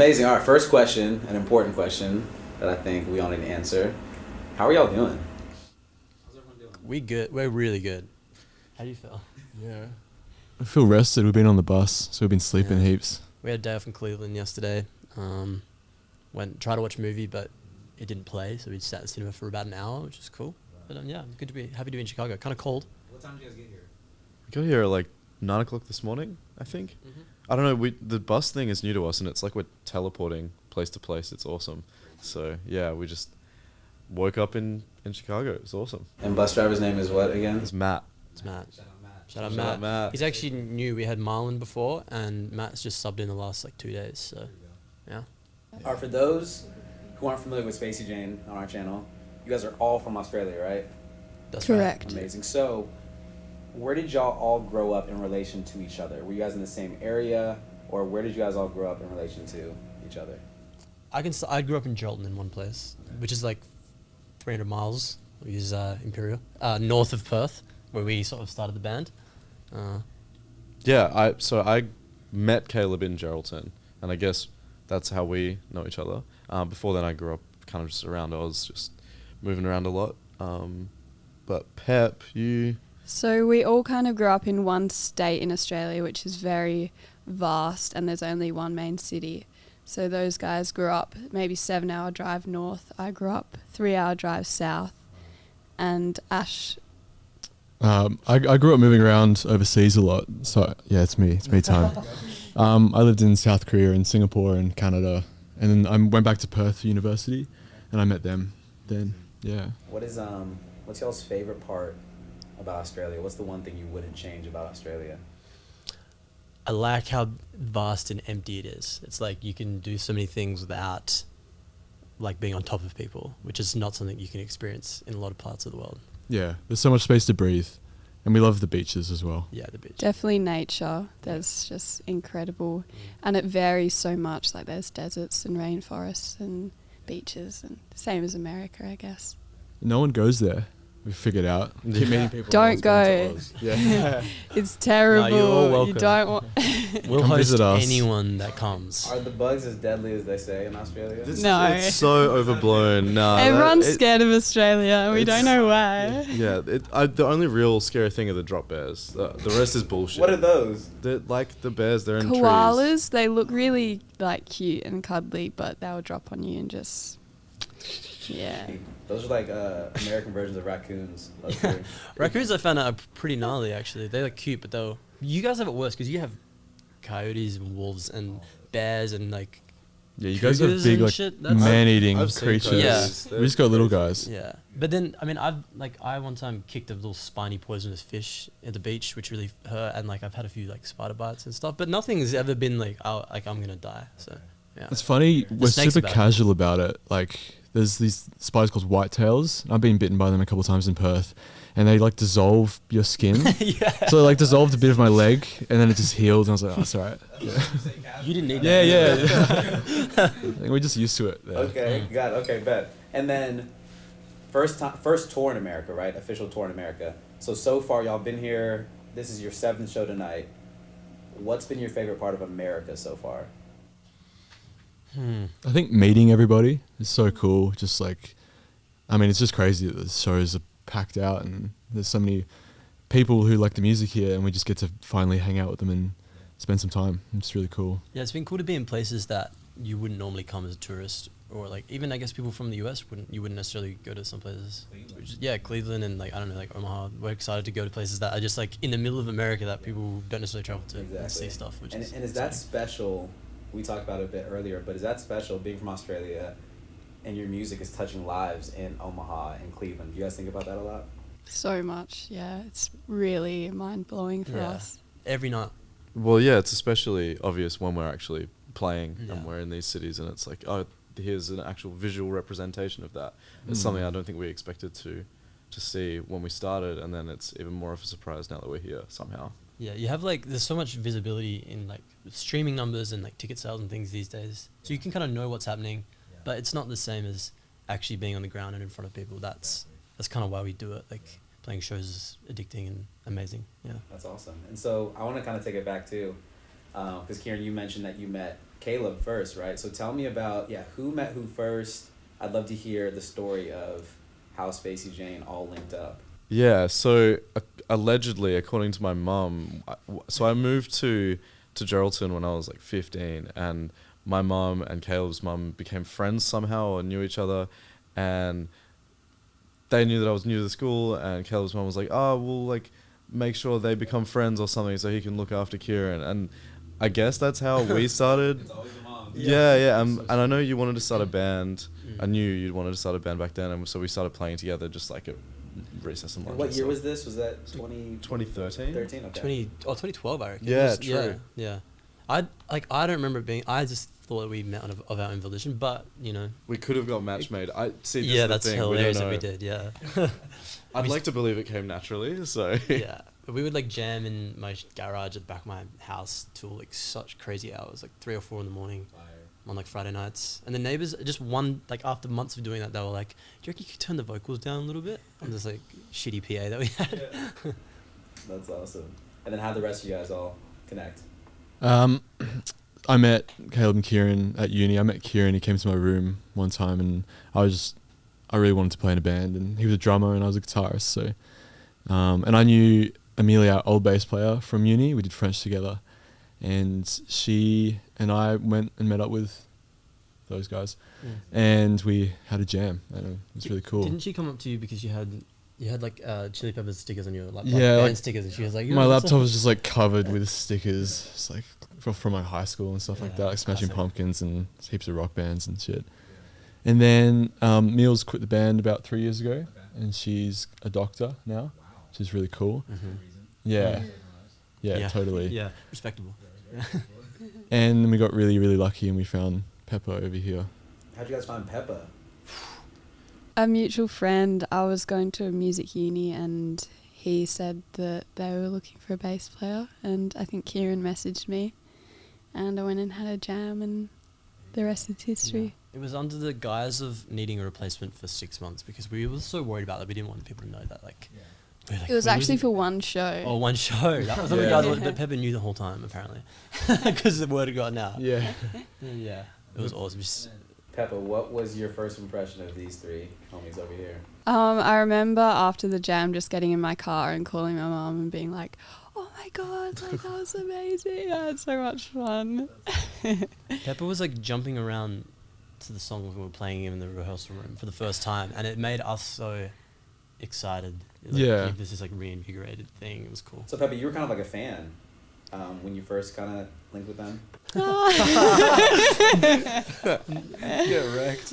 Amazing. All right, first question, an important question that I think we all need to answer. How are y'all doing? How's everyone doing? We good. We're really good. How do you feel? Yeah. I feel rested. We've been on the bus, so we've been sleeping Yeah. heaps. We had a day off in Cleveland yesterday. Tried to watch a movie, but it didn't play, so we sat in the cinema for about an hour, which is cool. But yeah, good to be happy to be in Chicago. Kind of cold. What time did you guys get here? We got here at like 9 o'clock this morning, I think. Mm-hmm. I don't know. The bus thing is new to us, and it's like we're teleporting place to place. It's awesome. So yeah, we just woke up in Chicago. It's awesome. And bus driver's name is what again? It's Matt. It's Matt. Shout out Matt. Shout out Shout Matt. out Matt. He's actually new. We had Marlon before, and Matt's just subbed in the last like 2 days. So yeah. All right, for those who aren't familiar with Spacey Jane on our channel, you guys are all from Australia, right? That's Correct. Amazing. So, where did y'all all grow up in relation to each other? Were you guys in the same area, or where did you guys all grow up in relation to each other? I grew up in Jolton in one place, which is like 300 miles. We use Imperial, north of Perth, where we sort of started the band. Yeah. I met Caleb in Geraldton, and I guess that's how we know each other. Before then, I grew up kind of just around Oz, just moving around a lot. But Pep, you... So we all kind of grew up in one state in Australia, which is very vast, and there's only one main city. So those guys grew up maybe 7-hour drive north. I grew up 3-hour drive south. And Ash... I grew up moving around overseas a lot. So yeah, it's me time. I lived in South Korea and Singapore and Canada. And then I went back to Perth University and I met them then. Yeah. What's y'all's favorite part about Australia? What's the one thing you wouldn't change about Australia? I like how vast and empty it is. It's like you can do so many things without like being on top of people, which is not something you can experience in a lot of parts of the world. Yeah. There's so much space to breathe. And we love the beaches as well. Yeah, the beach. Definitely nature. That's just incredible. And it varies so much. Like there's deserts and rainforests and beaches, and same as America, I guess. No one goes there. We figured out. Keep meeting people. Don't go. Yeah. It's terrible. No, you're all welcome. You don't want... We'll Come host visit us. anyone that comes. Are the bugs as deadly as they say in Australia? No. It's so overblown. No, Everyone's scared of Australia, and we don't know why. Yeah, the only real scary thing are the drop bears. The rest is bullshit. What are those? They're like the bears. They're in Koalas, trees. they look really like cute and cuddly, but they'll drop on you and just... Yeah. Those are like American versions of raccoons. Those three. Raccoons, I found out, are pretty gnarly actually. They're like cute, but though you guys have it worse because you have coyotes and wolves and bears and like Yeah, you guys have cougars big and like shit. That's- man-eating I've seen creatures. coyotes. Yeah. We just got little guys. Yeah, but then I mean I one time kicked a little spiny poisonous fish at the beach, which really hurt, and like I've had a few like spider bites and stuff, but nothing's ever been like I'm gonna die. So yeah, It's funny, we're snake's super about it. casual about it. Like, there's these spiders called whitetails. I've been bitten by them a couple of times in Perth, and they like dissolve your skin. yeah. So it like dissolved a bit of my leg, and then it just healed, and I was like, oh, it's alright. Yeah, You didn't need yeah. that. I think we're just used to it. There. Okay, got it. Okay, bet. And then first tour in America, right? Official tour in America. So far y'all been here. This is your 7th show tonight. What's been your favorite part of America so far? I think meeting everybody is so cool. Just like, I mean, it's just crazy that the shows are packed out, and there's so many people who like the music here, and we just get to finally hang out with them and spend some time. It's really cool. Yeah, it's been cool to be in places that you wouldn't normally come as a tourist, or like even I guess people from the US wouldn't necessarily go to some places. Yeah, Cleveland and like I don't know, like Omaha. We're excited to go to places that are just like in the middle of America that people don't necessarily travel to and see stuff. Which And is that special? We talked about it a bit earlier, but is that special being from Australia and your music is touching lives in Omaha and Cleveland? Do you guys think about that a lot? So much, yeah. It's really mind-blowing for Yeah. us. every night. Well, yeah, it's especially obvious when we're actually playing Yeah. and we're in these cities, and it's like, oh, here's an actual visual representation of that. It's something I don't think we expected to see when we started, and then it's even more of a surprise now that we're here somehow. Yeah, you have like there's so much visibility in like streaming numbers and like ticket sales and things these days, so you can kind of know what's happening, but it's not the same as actually being on the ground and in front of people. That's kind of why we do it. Like playing shows is addicting and amazing. Yeah, That's awesome. And so I want to kind of take it back too, because Kieran, you mentioned that you met Caleb first, right? So tell me about who met who first. I'd love to hear the story of how Spacey Jane all linked up. Yeah, so allegedly, according to my mum, so I moved to Geraldton when I was like 15, and my mum and Caleb's mum became friends somehow or knew each other, and they knew that I was new to the school, and Caleb's mum was like, oh, we'll like make sure they become friends or something so he can look after Kieran, and I guess that's how we started. It's always the mom. Yeah, and I know you wanted to start a band. I knew you wanted to start a band back then, and so we started playing together just like at recess and lunch. What year was this? Was that 2013? 13? Okay. 2012, I reckon. Yeah, It was- true. Yeah. I don't remember it being. I just thought we met of our own volition, but you know. We could have got match made. I see. This Yeah, is the that's thing. hilarious We that don't we know. did. Yeah. I'd like to believe it came naturally. So Yeah. But we would like jam in my garage at the back of my house till like such crazy hours, like 3 or 4 in the morning. On like Friday nights, and the neighbors just after months of doing that, they were like, "Do you reckon you could turn the vocals down a little bit?" On this like shitty PA that we had. Yeah. That's awesome. And then how the rest of you guys all connect? I met Caleb and Kieran at uni. I met Kieran. He came to my room one time, and I really wanted to play in a band, and he was a drummer and I was a guitarist. So, and I knew Amelia, our old bass player from uni. We did French together, and she and I went and met up with those guys, and we had a jam, and it was really cool. Didn't she come up to you because you had like Chili Peppers stickers on your laptop? Yeah, band like, stickers, and she was like, my laptop was just like covered with stickers, just like from my high school and stuff like Yeah, that, like Smashing classic. Pumpkins and heaps of rock bands and shit. And then Meals quit the band about 3 years ago, and she's a doctor now, which is really cool. Yeah. Yeah, totally. Yeah, respectable. And then we got really, really lucky, and we found Pepper over here. How'd you guys find Peppa? A mutual friend. I was going to a music uni, and he said that they were looking for a bass player, and I think Kieran messaged me, and I went and had a jam, and the rest is history. It was under the guise of needing a replacement for 6 months because we were so worried about that. We didn't want people to know that. Like, we're like, It was "We're actually losing-" for one show. Oh, one show. That was what Yeah. the guys wanted, but Pepper knew the whole time apparently, because the word had gotten out. Yeah. Yeah, it was awesome. Just, Peppa, what was your first impression of these three homies over here? I remember after the jam just getting in my car and calling my mum and being like, "Oh my god, like that was amazing! I had so much fun." Pepper was like jumping around to the song when we were playing in the rehearsal room for the first time, and it made us so excited. Like, Yeah. This is like reinvigorated thing. It was cool. So Peppa, you were kind of like a fan when you first kind of linked with them. Get wrecked.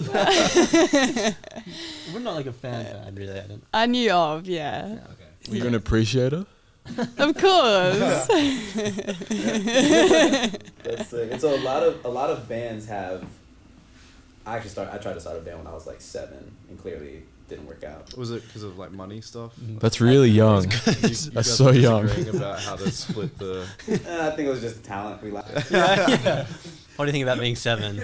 We're not like a fan, really. I don't. I knew of, yeah. Okay. Were you an appreciator? Of course. That's sick. And so a lot of bands have. I tried to start a band when I was like 7, and clearly didn't work out. was it because of like money stuff? That's really young. You That's guys so were young. disagreeing about how to split the. I think it was just talent we lacked. Yeah. What do you think about being 7?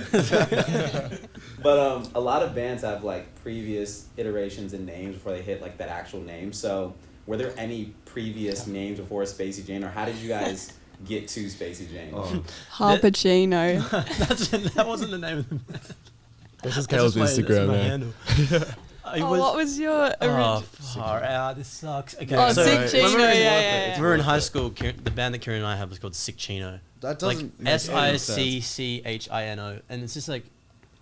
But a lot of bands have like previous iterations and names before they hit like that actual name. So were there any previous names before Spacey Jane, or how did you guys get to Spacey Jane? Oh. Harpacino. That wasn't the name of the band. This is That's Caleb's just my Instagram, man. handle. What was your Oh, original? far out. This sucks. Okay, Oh, so Sick Chino, when we were- yeah. We were in high school. The band that Kieran and I had was called Sick Chino. That Like doesn't make any sense. SICCHINO, and it's just like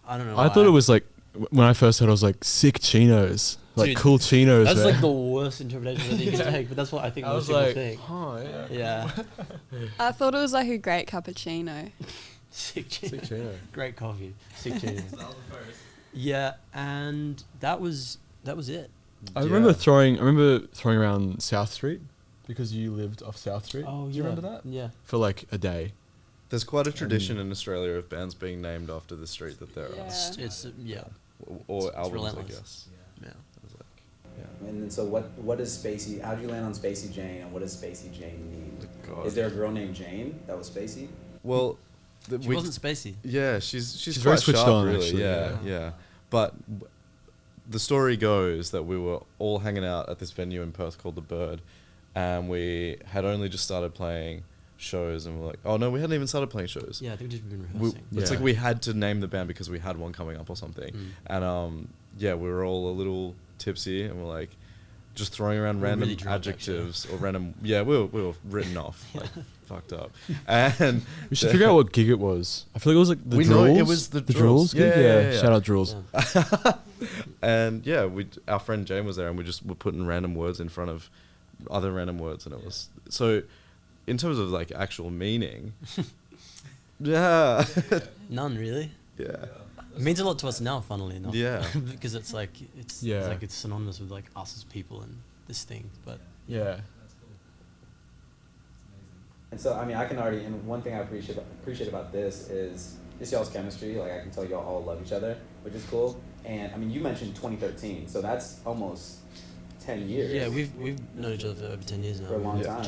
I don't know. I why. thought it was like, when I first heard it, I was like, sick chinos. Like, Dude, cool chinos, That's man. like the worst interpretation that you can take, but that's what I think I most was people like, think. huh, Yeah. I thought it was like a great cappuccino. Sick Chino. Sick chino. Great coffee. Sick Chino. Yeah, and that was it. I remember throwing around South Street because you lived off South Street. Oh, Do you remember that? Yeah. For like a day. There's quite a tradition in Australia of bands being named after the street that they're on. Yeah. It's yeah. Or It's albums, I relentless. guess. Yeah. It was like, And then so what is Spacey? How did you land on Spacey Jane, and what does Spacey Jane mean? God. Is there a girl named Jane that was Spacey? Well, She wasn't Spacey. Yeah, she's She's quite very switched sharp, on, really. actually, Yeah, yeah. yeah. But the story goes that we were all hanging out at this venue in Perth called The Bird, and we had only just started playing shows, and we're like, oh no, we hadn't even started playing shows. Yeah, I think we've just been We, rehearsing. it's Yeah. like we had to name the band because we had one coming up or something. And yeah, we were all a little tipsy, and we're like just throwing around We were random really drunk, adjectives or random. Yeah, we were written off, like fucked up. And We should figure out what gig it was. I feel like it was like the We Drills. know it was the Drills Drills. gig? Yeah. Shout out Drills. Yeah. and yeah, our friend Jane was there, and we just were putting random words in front of other random words, and it was so. In terms of like actual meaning, yeah, None really. yeah, It means a lot to us now, funnily enough. Yeah. because it's like it's like it's synonymous with like us as people and this thing. But Yeah. And so, I mean, I can already, and one thing I appreciate about this is just y'all's chemistry. Like, I can tell y'all all love each other, which is cool. And, I mean, you mentioned 2013, so that's almost 10 years. yeah, we've known each other for over 10 years now. For a long We've time.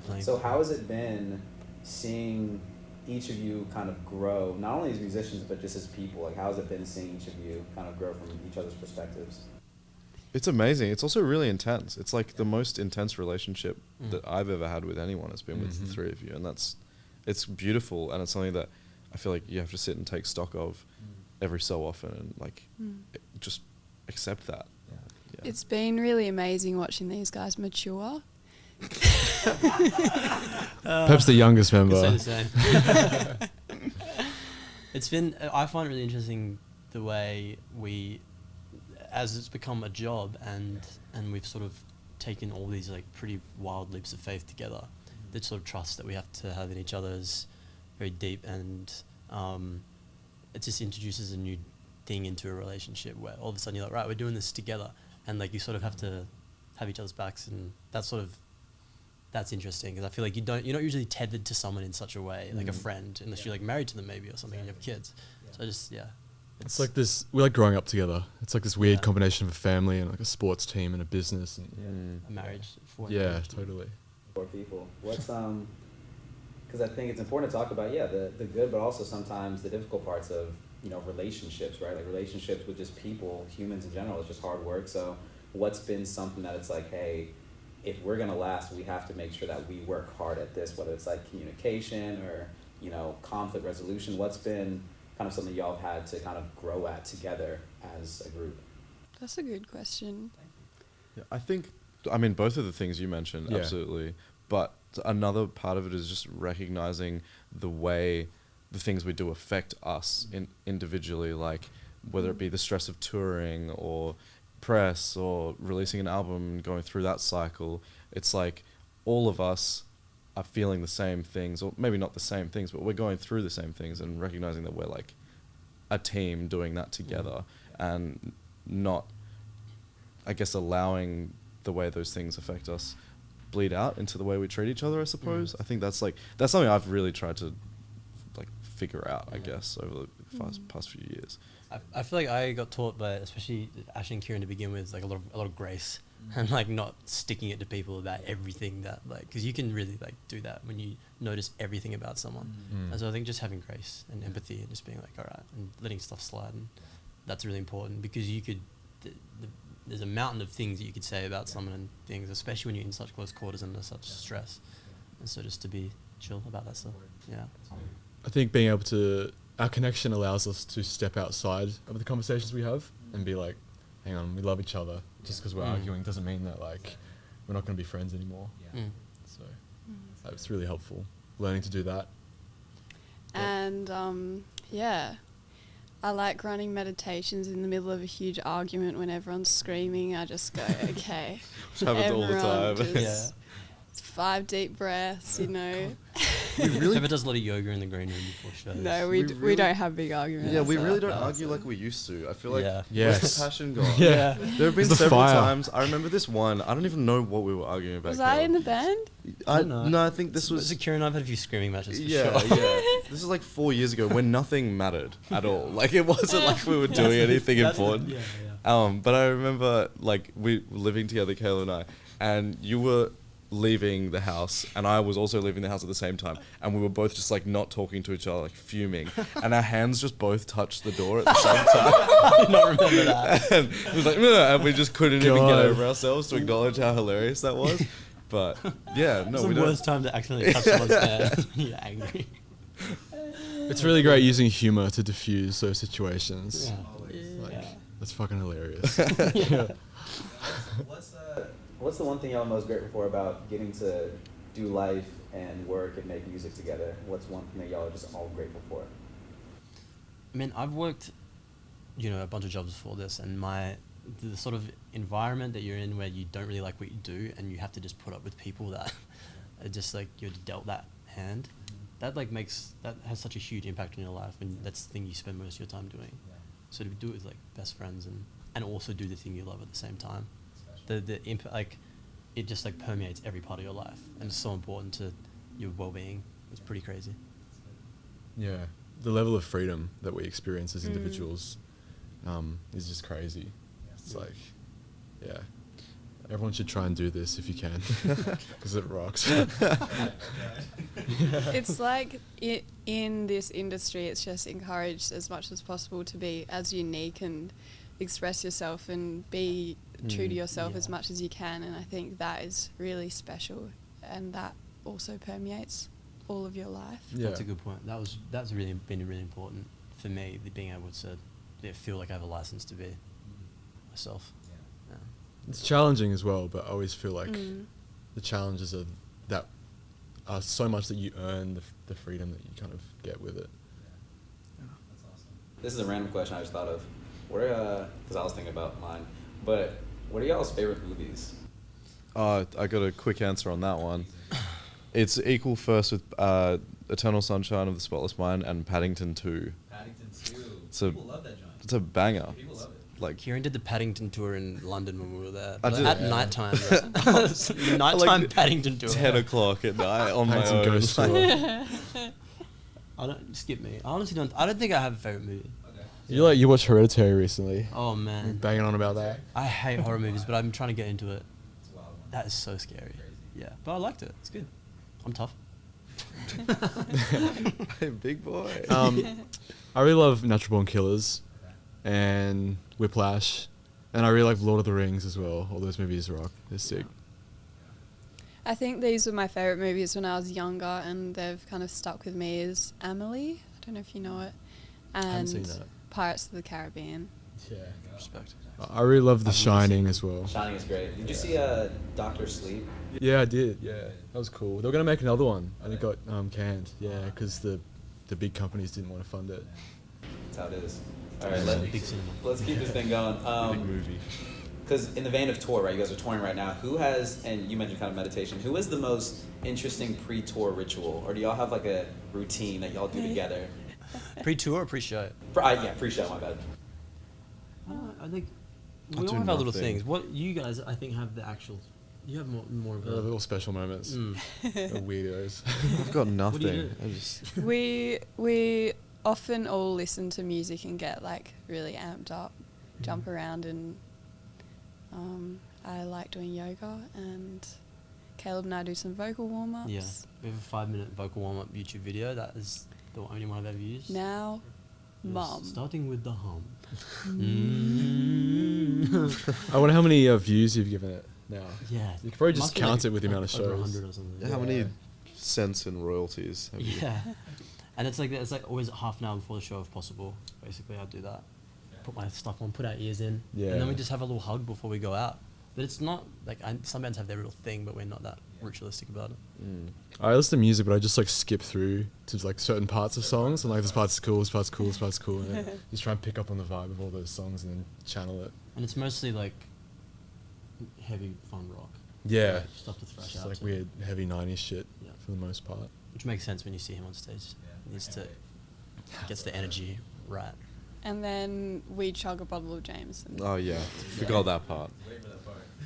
playing. So how has it been seeing each of you kind of grow, not only as musicians, but just as people? Like, how has it been seeing each of you kind of grow from each other's perspectives? it's amazing. It's also really intense. It's like the most intense relationship that I've ever had with anyone has been with the three of you, and it's beautiful, and it's something that I feel like you have to sit and take stock of every so often, and like just accept that. Yeah. It's been really amazing watching these guys mature. Perhaps the youngest Could member. say the same. It's been. I find it really interesting the way we, as it's become a job, and we've sort of taken all these like pretty wild leaps of faith together. The sort of trust that we have to have in each other is very deep, and it just introduces a new thing into a relationship where all of a sudden you're like, right, we're doing this together, and like you sort of have to have each other's backs, and that's interesting because I feel like you're not usually tethered to someone in such a way, like a friend, unless you're like married to them maybe or something and you have kids. So It's like this, we like growing up together. It's like this weird Yeah. combination of a family and like a sports team and a business. And a marriage. yeah, totally. For people, what's because I think it's important to talk about the good, but also sometimes the difficult parts of relationships, right? Like relationships with just people, humans in general. It's just hard work. So what's been something that it's like, hey, if we're gonna last, we have to make sure that we work hard at this, whether it's like communication or conflict resolution. What's been kind of something y'all have had to kind of grow at together as a group? That's a good question. Yeah, I think, I mean, both of the things you mentioned, Yeah. absolutely. But another part of it is just recognizing the way the things we do affect us individually, like whether it be the stress of touring or press or releasing an album and going through that cycle. It's like all of us are feeling the same things, or maybe not the same things, but we're going through the same things, and recognizing that we're like a team doing that together, and not, I guess, allowing the way those things affect us bleed out into the way we treat each other, I suppose. I think that's something I've really tried to like figure out, I guess, over the past few years. I feel like I got taught by especially Ash and Kieran to begin with, like a lot of grace and like not sticking it to people about everything that like, because you can really like do that when you notice everything about someone. And so I think just having grace and empathy and just being like, all right, and letting stuff slide, and that's really important because you could there's a mountain of things that you could say about someone and things, especially when you're in such close quarters under such stress. And so just to be chill about that stuff. Yeah. I think being able to, our connection allows us to step outside of the conversations we have and be like, hang on, we love each other. Just because we're arguing doesn't mean that like we're not going to be friends anymore. So that's really helpful, learning to do that. And I like running meditations in the middle of a huge argument when everyone's screaming. I just go, okay. Which happens all the Everyone time. just 5 deep breaths, Pepper does a lot of yoga in the green room before shows. No, We we really- don't have big arguments. Yeah, we so- really don't argue like we used to. I feel like Yeah. where's Yes. the passion gone? Yeah. There have been It's the several fire. times. I remember this one. I don't even know what we were arguing about. Was I Caleb. in the band? No, I think this was. Kieran and I've had a few screaming matches for Yeah, sure. yeah. This is like 4 years ago when nothing mattered at all. Like it wasn't like we were doing anything important. But I remember like we were living together, Kayla and I, and you were leaving the house and I was also leaving the house at the same time, and we were both just like not talking to each other, like fuming, and our hands just both touched the door at the same time. I did not remember that. And it was like, "Ugh," and we just couldn't even get God. over ourselves to acknowledge how hilarious that was. But yeah, It's no, the we don't. worst time to accidentally touch someone's hair. You're angry. It's really great using humor to diffuse those situations. Yeah. Like, Yeah. that's fucking hilarious. Yeah. What's the one thing y'all are most grateful for about getting to do life and work and make music together? What's one thing that y'all are just all grateful for? I mean, I've worked, a bunch of jobs before this, and the sort of environment that you're in where you don't really like what you do, and you have to just put up with people that are just like you're dealt that hand. That has such a huge impact on your life, and that's the thing you spend most of your time doing. So to do it with like best friends and also do the thing you love at the same time, the impact, like, it just like permeates every part of your life, and it's so important to your well-being. It's pretty crazy. Yeah, the level of freedom that we experience as individuals is just crazy. It's like, yeah, everyone should try and do this if you can, because it rocks. It's like in this industry, it's just encouraged as much as possible to be as unique and express yourself and be true to yourself as much as you can. And I think that is really special, and that also permeates all of your life. Yeah. That's a good point. That's really been really important for me, being able to feel like I have a license to be myself. Yeah. It's challenging as well, but I always feel like the challenges are so much that you earn the freedom that you kind of get with it. This is a random question I just thought of. Because I was thinking about mine, but what are y'all's favorite movies? I got a quick answer on that one. It's equal first with Eternal Sunshine of the Spotless Mind and Paddington 2. Paddington 2. People love that genre. It's a banger. People love it. Like, Kieran did the Paddington tour in London when we were there. I did. At nighttime. Nighttime Like Paddington tour. 10 o'clock at night on my Paddington own. Ghost Tour. I don't skip me. I honestly don't. I don't think I have a favorite movie. You watched Hereditary recently. Oh You're man, banging on about that. I hate horror movies, but I'm trying to get into it. That is so scary. Yeah, but I liked it. It's good. I'm tough. Hey, big boy. I really love Natural Born Killers and Whiplash, and I really like Lord of the Rings as well. All those movies rock. They're sick. I think these were my favourite movies when I was younger, and they've kind of stuck with me. Is Amelie? I don't know if you know it. And seen that. Pirates of the Caribbean. Yeah. Respect. I really love The I've never Shining seen as well. Shining is great. Did you see Doctor Sleep? Yeah, I did. Yeah, that was cool. They were gonna make another one, and it got canned. Yeah, because the big companies didn't want to fund it. That's how it is. All right, Big cinema. let's keep this thing going. Big movie. Because in the vein of tour, right, you guys are touring right now. Who has, and you mentioned kind of meditation, who is the most interesting pre-tour ritual? Or do y'all have like a routine that y'all do together? Pre-tour or pre-show? Yeah, pre-show, my bad. I think I we do all have our little nothing. things. What you guys, I think, have the actual. You have more of a. Little special moments. They're weirdos. I've got nothing. do you do? I just We often all listen to music and get like really amped up, jump around, and I like doing yoga, and Caleb and I do some vocal warm-ups. Yeah, we have a 5-minute vocal warm-up YouTube video. That is the only one I've ever used. Now, Yes, Mum. Starting with the hum. I wonder how many views you've given it now. Yeah. You could probably just Must be count like it with the amount of over shows. 100 or something. how many cents in royalties have you? Yeah. And it's like always half an hour before the show if possible. Basically, I do that. Put my stuff on, put our ears in, Yeah. and then we just have a little hug before we go out. But it's not like some bands have their little thing, but we're not that ritualistic about it. I listen to music, but I just like skip through to like certain parts of songs, and like this part's cool, this part's cool, this part's cool, and then just try and pick up on the vibe of all those songs and then channel it. And it's mostly like heavy fun rock. Yeah, Stuff to thrash just out like to. weird heavy '90s shit Yeah. for the most part. Which makes sense when you see him on stage. He needs to gets the energy right. And then we chug a bottle of Jameson. Oh yeah, forgot that part.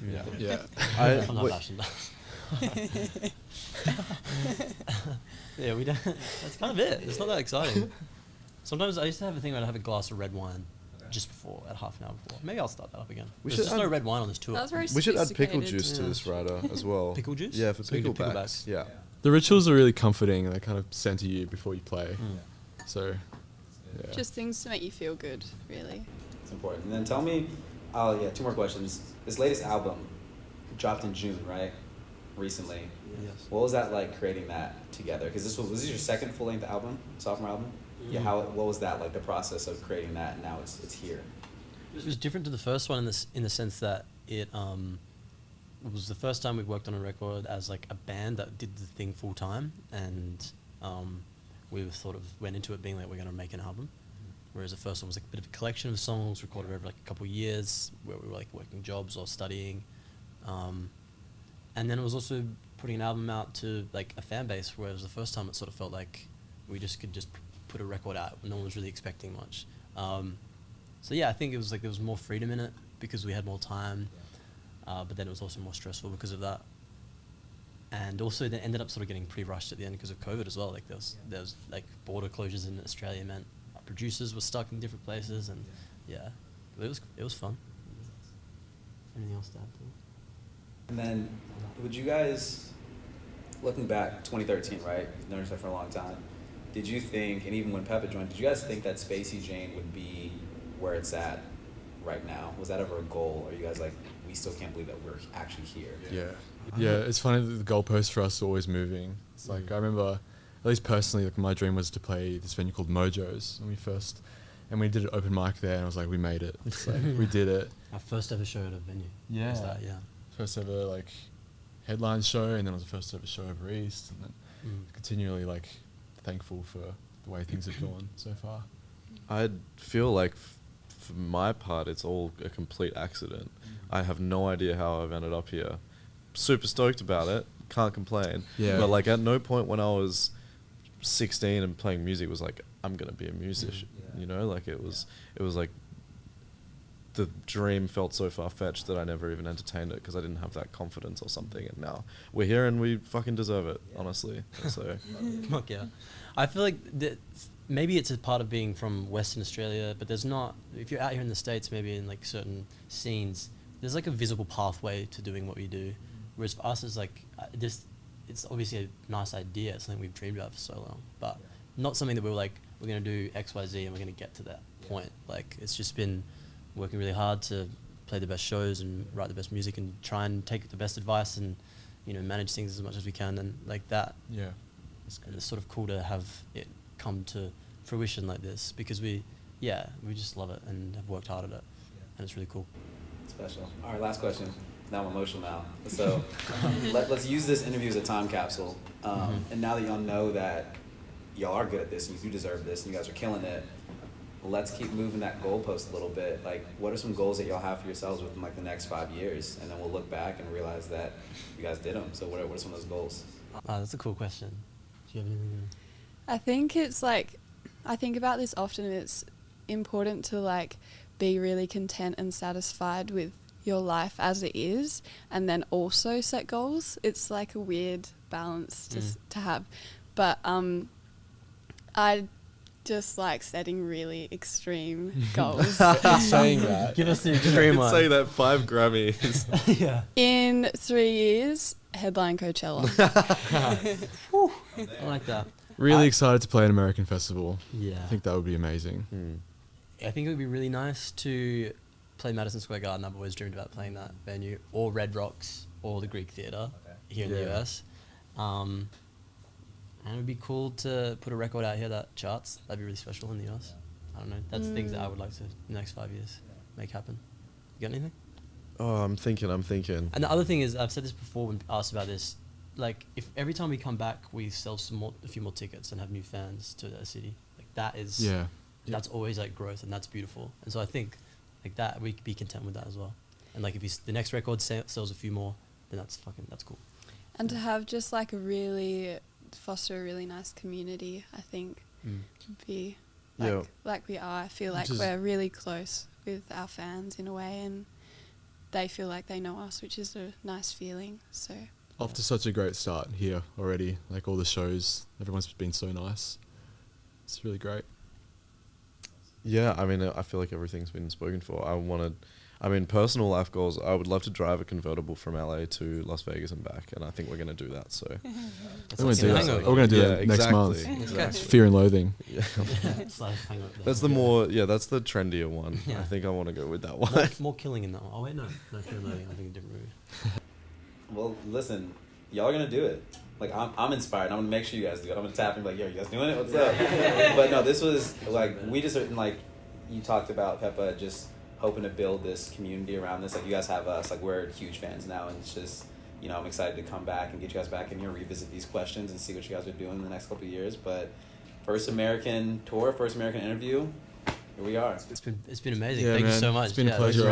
Yeah. Yeah. I'm not wait, bashing that. Yeah, we don't. That's kind of it. It's not that exciting. Sometimes I used to have a thing where I'd have a glass of red wine just before, at half an hour before. Maybe I'll start that up again. We There's should just no add- red wine on this tour. That was very we should add pickle sophisticated. juice to Yeah. this rider as well. Pickle juice? Yeah, for So we do picklebacks. picklebacks. Yeah. The rituals are really comforting, and they kind of center you before you play. So, yeah. Just things to make you feel good, really. It's important. And then tell me, 2 more questions. This latest album dropped in June, right? recently. Yes. What was that like creating that together? Because was this your second full length album, sophomore album? Yeah. What was that like, the process of creating that, and now it's here? It was different to the first one in the sense that it was the first time we worked on a record as like a band that did the thing full time, and we sort of went into it being like, we're going to make an album. Whereas the first one was like a bit of a collection of songs recorded over like a couple of years where we were like working jobs or studying. And then it was also putting an album out to like a fan base, whereas the first time it sort of felt like we just could just put a record out. No one was really expecting much. So yeah, I think it was like there was more freedom in it because we had more time, but then it was also more stressful because of that. And also they ended up sort of getting pretty rushed at the end because of COVID as well. Like there was like border closures in Australia meant our producers were stuck in different places, and yeah, but it was fun. Anything else to add to it? And then, would you guys, looking back, 2013, right? You've known each other for a long time. Did you think, and even when Peppa joined, did you guys think that Spacey Jane would be where it's at right now? Was that ever a goal? Or are you guys like, we still can't believe that we're actually here? Yeah, it's funny that the goalposts for us are always moving. It's like, I remember, at least personally, like my dream was to play this venue called Mojo's and we did an open mic there, and I was like, we made it. It's like, we did it. Our first ever show at a venue. Yeah. Was that, yeah. First ever like headline show, and then it was the first ever show over East, and then continually like thankful for the way things have gone so far. I feel like for my part, it's all a complete accident. I have no idea how I've ended up here. Super stoked about it. Can't complain. Yeah. But like at no point when I was 16 and playing music was like, I'm gonna be a musician. You know, like it was like the dream felt so far-fetched that I never even entertained it because I didn't have that confidence or something. And now we're here and we fucking deserve it, honestly. So Fuck yeah. I feel like maybe it's a part of being from Western Australia, but there's not, if you're out here in the States, maybe in like certain scenes, there's like a visible pathway to doing what we do. Whereas for us, it's like, it's obviously a nice idea. It's something we've dreamed about for so long, but not something that we were like, we're going to do X, Y, Z and we're going to get to that point. Like, it's just been working really hard to play the best shows and write the best music and try and take the best advice and, you know, manage things as much as we can and like that. Yeah. And it's sort of cool to have it come to fruition like this because we just love it and have worked hard at it, and it's really cool. Special. All right, last question. Now I'm emotional now. So let's use this interview as a time capsule. And now that y'all know that y'all are good at this and you do deserve this and you guys are killing it, let's keep moving that goalpost a little bit. Like, what are some goals that y'all have for yourselves within like the next 5 years? And then we'll look back and realize that you guys did them. So what are some of those goals? That's a cool question. Do you have anything? I think it's like, I think about this often, and it's important to like be really content and satisfied with your life as it is, and then also set goals. It's like a weird balance to have. But I just like setting really extreme goals. Saying that. Give us the extreme one. say that 5 Grammys. Yeah. In 3 years, headline Coachella. I like that. Really excited to play an American festival. Yeah. I think that would be amazing. I think it would be really nice to play Madison Square Garden. I've always dreamed about playing that venue, or Red Rocks, or the Greek Theatre here in the US. And it would be cool to put a record out here that charts. That'd be really special in the US. I don't know. That's things that I would like to, in the next 5 years, make happen. You got anything? Oh, I'm thinking. And the other thing is, I've said this before when asked about this, like, if every time we come back, we sell a few more tickets and have new fans to the city, like, that is, that's always, like, growth, and that's beautiful. And so I think, like, that, we could be content with that as well. And, like, if the next record sells a few more, then that's cool. And to have just, like, foster a really nice community, I think, would be, like we are. I feel like we're really close with our fans in a way, and they feel like they know us, which is a nice feeling, so... Off to such a great start here already. Like all the shows, everyone's been so nice. It's really great. Yeah, I mean, I feel like everything's been spoken for. Personal life goals, I would love to drive a convertible from LA to Las Vegas and back, and I think we're going to do that, so... We're going to do that next month. Exactly. Fear and Loathing. Yeah. That's the trendier one. Yeah. I think I want to go with that one. More killing in that one. Oh, wait, no. No, Fear and Loathing. I think a different movie. Well, listen, y'all are gonna do it. Like I'm inspired. I'm gonna make sure you guys do it. I'm gonna tap and be like, yo, you guys doing it? What's up? But no, this was like we just like you talked about Peppa just hoping to build this community around this. Like you guys have us. Like we're huge fans now, and it's just I'm excited to come back and get you guys back in here, revisit these questions, and see what you guys are doing in the next couple of years. But first American tour, first American interview. Here we are. It's been amazing. Yeah, Thank you man. so much. It's been a pleasure.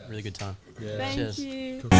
Really good time. Yeah. Thank Cheers. you. Cool.